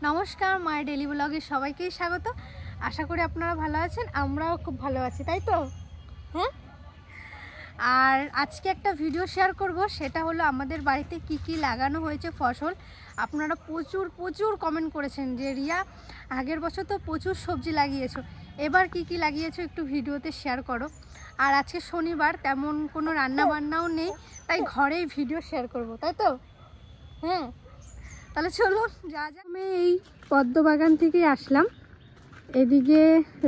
নমস্কার, মাই ডেলি ব্লগে সবাইকেই স্বাগত। আশা করি আপনারা ভালো আছেন, আমরাও খুব ভালো আছি, তাই তো? হ্যাঁ। আর আজকে একটা ভিডিও শেয়ার করব, সেটা হলো আমাদের বাড়িতে কি কি লাগানো হয়েছে ফসল। আপনারা প্রচুর কমেন্ট করেছেন যে রিয়া আগের বছর তো প্রচুর সবজি লাগিয়েছো, এবার কি কি লাগিয়েছো একটু ভিডিওতে শেয়ার করো। আর আজকে শনিবার, তেমন কোনো রান্না বান্নাও নেই, তাই ঘরেই ভিডিও শেয়ার করব, তাই তো? হ্যাঁ, তাহলে চলুন আমি এই পদ্ম বাগান থেকে আসলাম। এদিকে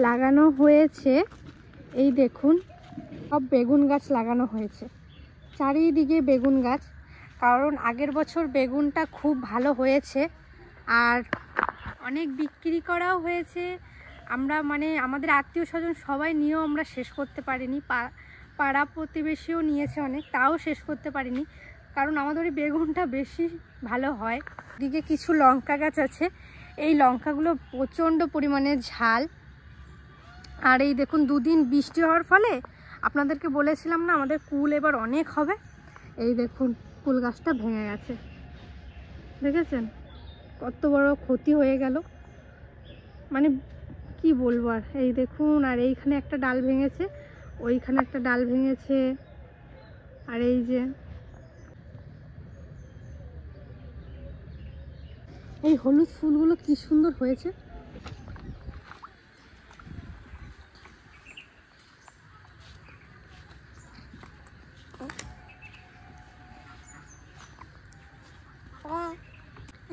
লাগানো হয়েছে, এই দেখুন সব বেগুন গাছ লাগানো হয়েছে, চারিদিকে বেগুন গাছ। কারণ আগের বছর বেগুনটা খুব ভালো হয়েছে আর অনেক বিক্রি করাও হয়েছে। আমরা আমাদের আত্মীয় স্বজন সবাই নিয়েও আমরা শেষ করতে পারিনি, পাড়া প্রতিবেশীও নিয়েছে অনেক, তাও শেষ করতে পারিনি, কারণ আমাদের ওই বেগুনটা বেশি ভালো হয়। এদিকে কিছু লঙ্কা গাছ আছে, এই লঙ্কাগুলো প্রচণ্ড পরিমাণে ঝাল। আর এই দেখুন, দুদিন বৃষ্টি হওয়ার ফলে আপনাদেরকে বলেছিলাম না আমাদের কুল এবার অনেক হবে, এই দেখুন কুল গাছটা ভেঙে গেছে, দেখেছেন কত বড় ক্ষতি হয়ে গেল, কি বলবো আর। এই দেখুন, আর এইখানে একটা ডাল ভেঙেছে, ওইখানে একটা ডাল ভেঙেছে, আর এই যে এই হলুদ ফুলগুলো কি সুন্দর হয়েছে।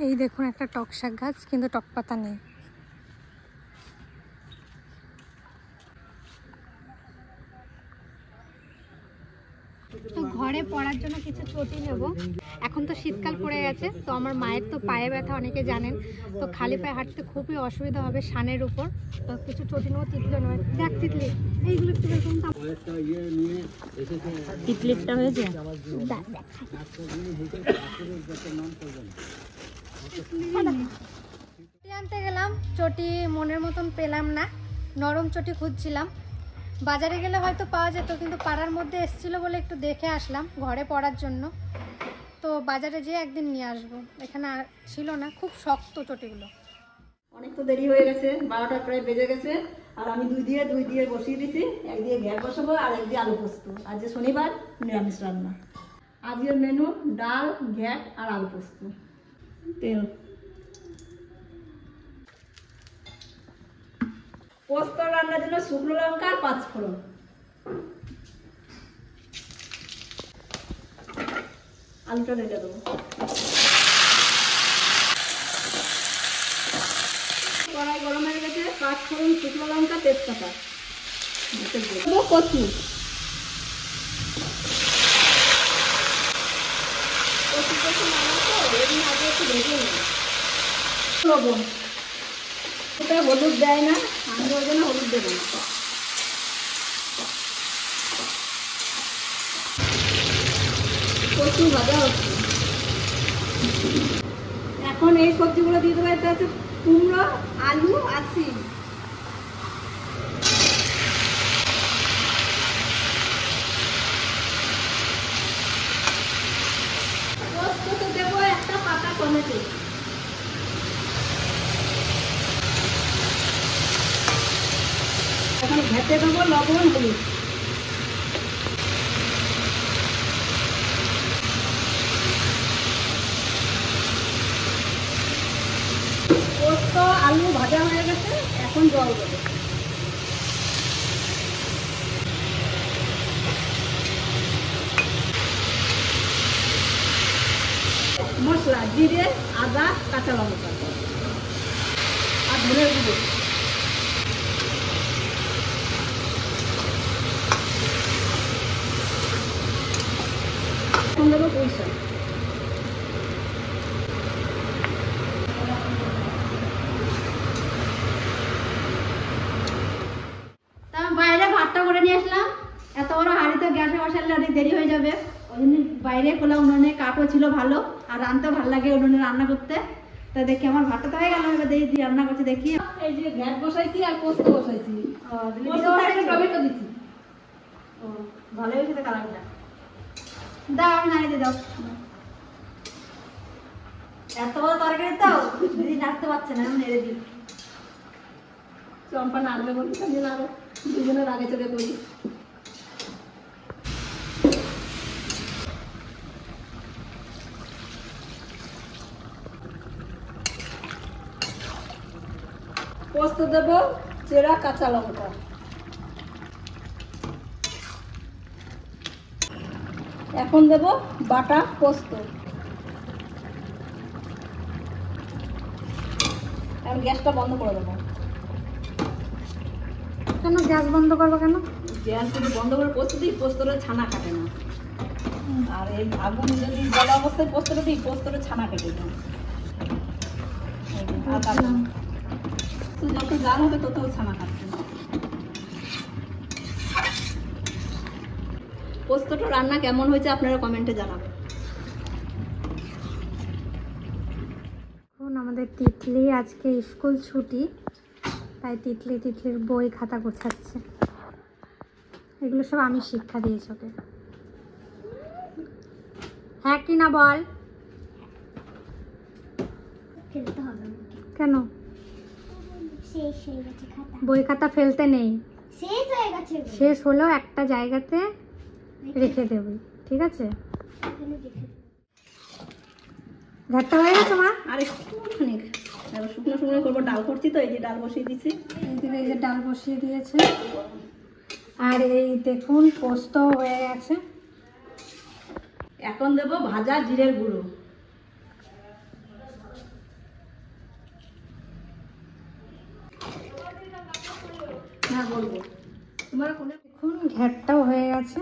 এই দেখুন একটা টক শাক গাছ, কিন্তু টক পাতা নেই। তো ঘরে পড়ার জন্য কিছু চটি নেব। এখন তো শীতকাল পড়ে গেছে, তো আমার মায়ের তো পায়ে ব্যথা অনেকে জানেন, তো খালি পায়ে হাঁটতে খুবই অসুবিধা হবে সানের উপর, তো কিছু চটি নেবো। তিতলি নেবো, দেখ তিতলি এইগুলো একটু দেখুন। তিতলিটা হয়েছে, আনতে গেলাম, চটি মনের মতন পেলাম না, নরম চটি খুঁজছিলাম। বাজারে গেলে হয়তো পাওয়া যেত, কিন্তু পাড়ার মধ্যে এসেছিলো বলে একটু দেখে আসলাম ঘরে পড়ার জন্য। তো বাজারে যেয়ে একদিন নিয়ে আসবো, এখানে আর ছিল না, খুব শক্ত চটিগুলো। অনেক তো দেরি হয়ে গেছে, 12টা প্রায় বেজে গেছে, আর আমি দুই দিয়ে বসিয়ে দিছি। একদিকে গ্যাস বসাবো আর একদিকে আলু পোস্ত। আজ যে শনিবার, নিরামিষ রান্না। আজকের মেনু ডাল, ঘ্যাট আর আলু পোস্ত। তেল, পোস্ত রান্নার জন্য শুকনো লঙ্কা আর 5 ফোড়ন। আলুটা রেখে দেবো। কড়াই গরম হয়ে গেছে, 5 ফোড়ন, শুকনো লঙ্কা, তেজপাতা, কচু, লবণ। ওটা হলুদ দেয় না, আমি ওই জন্য হলুদ দেবো না। কচু ভাজা হচ্ছে, এখন এই সবজিগুলো দিয়ে দেবো। এটা হচ্ছে কুমড়ো, আলু আর সিম। পোস্ততে দেবো একটা পাতা টমেটো। এখন ঘেটে দেবো লবণ, হলুদ। পোস্ত আলু ভাজা হয়ে গেছে, এখন জল দেবো। মশলা জিরে, আদা, কাঁচা লঙ্কা আর ধনে গুঁড়ো। এখন দেবো পুঁই শাক। বাইরে ভাতটা করে নিয়ে আসলাম, এত বড় হাঁড়িতে গ্যাসে বসালে অনেক দেরি হয়ে যাবে, ওই জন্য বাইরে খোলা উনুনে, কাঠও ছিল ভালো, আর রান্নাতেও ভালো লাগে উনুনে রান্না করতে। তা দেখি আমার ভাতটা তো হয়ে গেল, এবার দিয়ে রান্না করছি। দেখি এই যে গ্যাস বসাইছি আর পোস্ত বসাইছি, টমেটো দিচ্ছি। ও ভালো হয়েছে তো কালারটা। দাও, আমি নাড়িয়ে দাও। এত বড় তরকারি তো দিদি রাখতে পারতো পাচ্ছে না, নেড়ে দিই। চম্পা নাড়বে বলতে নাড়ো, দুজনের আগে চলে করি। পোস্ত দেবো, চেরা কাঁচা লঙ্কা, এখন দেবো বাটা পোস্ত। এখন গ্যাসটা বন্ধ করে দেবো। কেন গ্যাস বন্ধ করবো কেন? গ্যাস যদি বন্ধ করে পোস্ত দিই, পোস্তটা ছানা কাটে না। আর এই আগুন যদি জ্বালা অবস্থায় পোস্তটা দিই, পোস্তটা ছানা কেটে যায়। যত জাল হবে তত ছানা কাটবে। পোস্তটা রান্না কেমন হয়েছে আপনারা কমেন্টে জানাবেন। আমাদের তিতলি আজকে স্কুল ছুটি, তাই তিতলির বই খাতা গোছাচ্ছে। এগুলো সব আমি শিক্ষা দিয়েছি ওকে। হ্যাঁ কি না বল। ফেলতে হবে কেন? শেষ হয়ে গেছে খাতা, বই খাতা ফেলতে নেই, শেষ হয়ে গেছে। শেষ হলেও একটা জায়গাতে রেখে দেবে, ঠিক আছে? এখানে রেখে দেব। ঘাটটা হয়ে গেছে মা? আর একটুখানি শুকনো শুকনো করবো, ডাল করছি তো, এই যে ডাল বসিয়ে দিচ্ছি। এইদিকে এই যে ডাল বসিয়ে দিয়েছে, আর এই দেখুন পোস্ত হয়ে গেছে। এখন দেবো ভাজা জিরের গুঁড়ো। হ্যাঁ বলবো, তোমার কোনে দেখুন ঘ্যাটটাও হয়ে গেছে।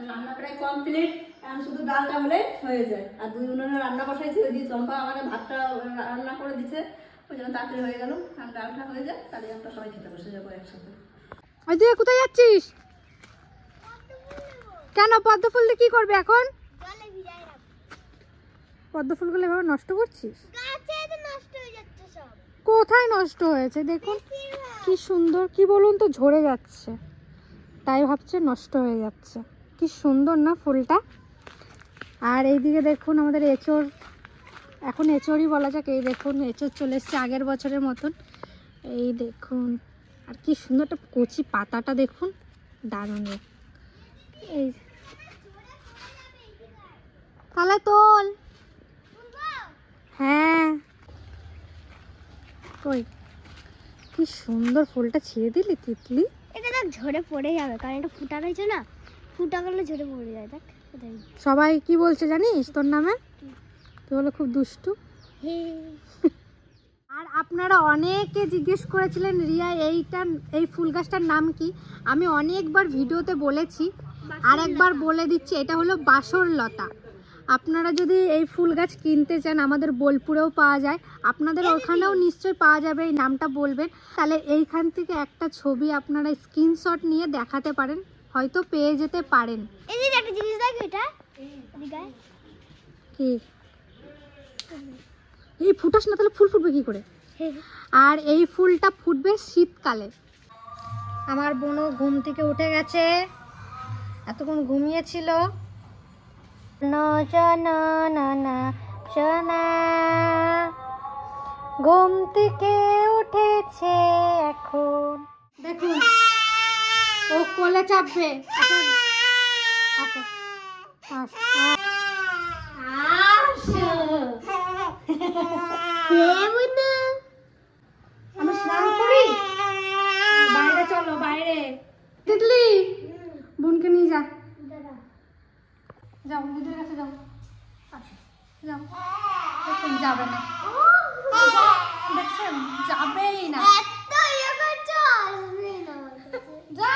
রান্না প্রায় কমপ্লিট, এখন শুধু ডালটা হলে হয়ে যায়। আর দুই উনুনে রান্না বসাইছি, ওই দিয়ে চম্পা আমাদের ভাতটা রান্না করে দিচ্ছে, ওই জন্য তাড়াতাড়ি হয়ে গেল। এখন ডালটা হয়ে যায়, তাহলে আমরা সবাই খেতে বসে যাবো একসাথে। ওই দিকে কোথায় যাচ্ছিস? কেন পদ্ম ফুল দিয়ে কি করবে এখন? জলে ভিজাই রাখো। পদ্ম ফুলগুলো এভাবে নষ্ট করছিস? গাছে তো নষ্ট হয়ে যাচ্ছে সব। কোথায় নষ্ট হয়েছে দেখুন, বেশিরভাগ। কি সুন্দর, কি বলুন তো, ঝরে যাচ্ছে, তাই ভাবছে নষ্ট হয়ে যাচ্ছে। কি সুন্দর না ফুলটা। আর এইদিকে দেখুন আমাদের এঁচড়, এখন এঁচড়ই বলা যাক, এই দেখুন এঁচড় চলে এসছে আগের বছরের মতন। এই দেখুন, আর কি সুন্দর একটা কচি পাতাটা দেখুন, দারুণ। এই তাহলে তোল। হ্যাঁ কই, কি সুন্দর ফুলটা ছিঁড়ে দিলি তিতলি। এটা দেখ ঝরে পড়ে যাবে, কারণ এটা ফুটা রয়েছে না, ফুটা করলে ঝরে পড়ে যায়। দেখ দেখ। সবাই কি বলছে জানিস তোর নামে? তুই বলে খুব দুষ্টু। আর আপনারা অনেকে জিজ্ঞেস করেছিলেন রিয়া এই ফুল গাছটার নাম কি। আমি অনেকবার ভিডিওতে বলেছি, আর একবার বলে দিচ্ছি, এটা হলো বাসর লতা। আপনারা যদি এই ফুল গাছ কিনতে চান, আমাদের বোলপুরেও পাওয়া যায়, আপনাদের ওখানেও নিশ্চয়ই পাওয়া যাবে। এই নামটা বলবেন, তাহলে এইখান থেকে একটা ছবি আপনারা স্ক্রিনশট নিয়ে দেখাতে পারেন, হয়তো পেয়ে যেতে পারেন। এই যে একটা জিনিস দেখ, এটা এদিকে কি এই ফুটাস না, তাহলে ফুল ফুটবে কি করে? আর এই ফুলটা ফুটবে শীতকালে। আমার বোনও ঘুম থেকে উঠে গেছে, এতক্ষণ ঘুমিয়েছিল। ঘুম থেকে উঠেছে এখন, দেখুন ও কোলে চাপবে। এখন আসো, আমি স্নান করি, বাইরে চলো, বাইরে। তিতলি বোনকে নিয়ে যা, যাও দিদির কাছে যাও, আসো যাও। দেখছেন যাবে না, দেখছেন যাবেই না। যা,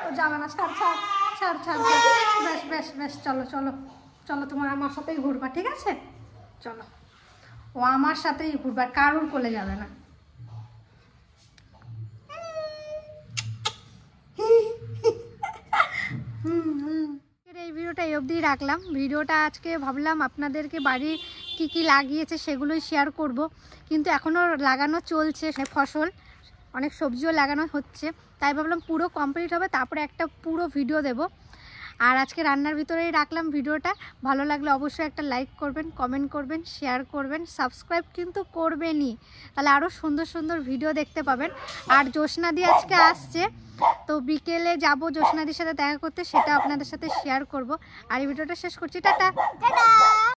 ও যাবে না, ছাড় ছাড় ছাড় ছাড় ছাড়। বেশ বেশ বেশ, চলো চলো চলো, তোমার আমার সাথেই ঘুরবা, ঠিক আছে? চলো, ও আমার সাথেই ঘুরবা, কারোর কোলে যাবে না। এই ভিডিওটা এই অবধি রাখলাম। ভিডিওটা আজকে ভাবলাম আপনাদেরকে বাড়ির কি কি লাগিয়েছে সেগুলোই শেয়ার করব, কিন্তু এখনও লাগানো চলছে ফসল, অনেক সবজিও লাগানো হচ্ছে, তাই ভাবলাম পুরো কমপ্লিট হবে তারপরে একটা পুরো ভিডিও দেব। আর আজকে রান্নার ভিতরেই রাখলাম ভিডিওটা। ভালো লাগলে অবশ্যই একটা লাইক করবেন, কমেন্ট করবেন, শেয়ার করবেন, সাবস্ক্রাইব কিন্তু করবেনই, তাহলে আরও সুন্দর সুন্দর ভিডিও দেখতে পাবেন। আর জ্যোৎস্নাদি আজকে আসছে, তো বিকেলে যাব জ্যোৎস্নাদির সাথে দেখা করতে, সেটা আপনাদের সাথে শেয়ার করব। আর এই ভিডিওটা শেষ করছি, টাটা।